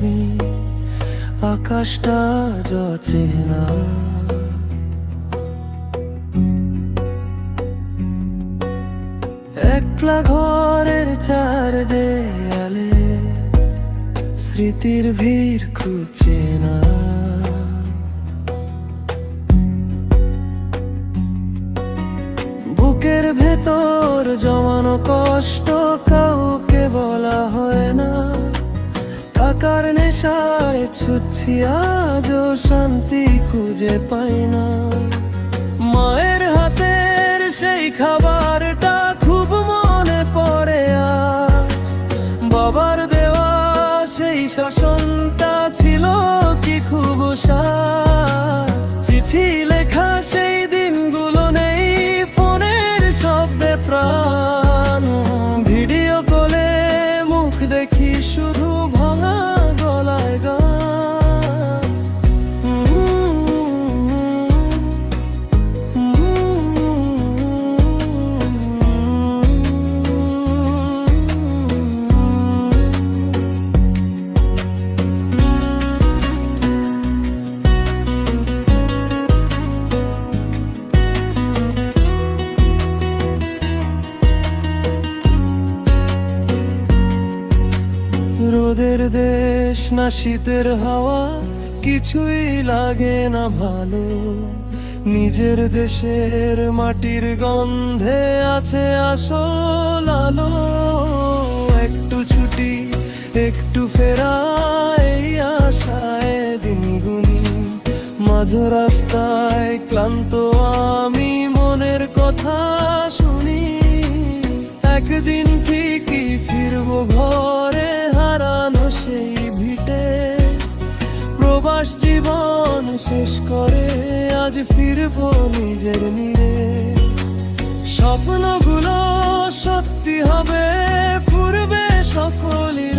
ভাবি আকাশটা জচে না। একলা ঘরের চার দেয়ালে স্মৃতির ভিড় খুঁজছে না। বুকের ভেতর জমানো কষ্ট কাউকে বলা হয় না। টাকার নেশায় ছুটছি আজও শান্তি খুঁজে পাই না। মায়ের হাতের সেই খাবারটা খুব মনে পড়ে আজ। বাবার দেওয়া সেই শাসনটা ছিল কি খুব সাজ। চিঠি লেখা সেই দিনগুলো নেই ফোনের শব্দে প্রাণ। ভিডিও কলে মুখ দেখি শুধু ভাঙা গলায় গান। রোদের দেশ না শীতের হাওয়া কিছুই লাগে না ভালো। নিজের দেশের মাটির গন্ধে আছে আসল আলো। একটু ছুটি একটু ফেরা এই আশায় দিন গুনি। মাঝ রাস্তায় ক্লান্ত আমি মনের কথা শুনি। একদিন ঠিকই ফিরবো ঘরে হারানো সেই ভিটে। প্রবাস জীবন শেষ করে আজ ফিরবো নিজের নীড়ে। স্বপ্নগুলো সত্যি হবে ফুরবে সকলের।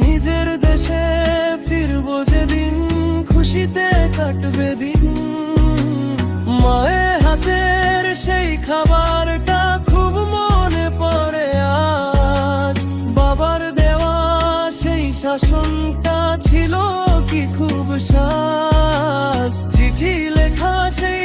নিজের দেশে ফিরবো যেদিন খুশিতে কাটবে দিন। মায়ের হাতের সেই খাবারটা খুব মনে পড়ে আজ। বাবার দেওয়া সেই শাসনটা ছিল কি খুব সাজ। চিঠি লেখা সেই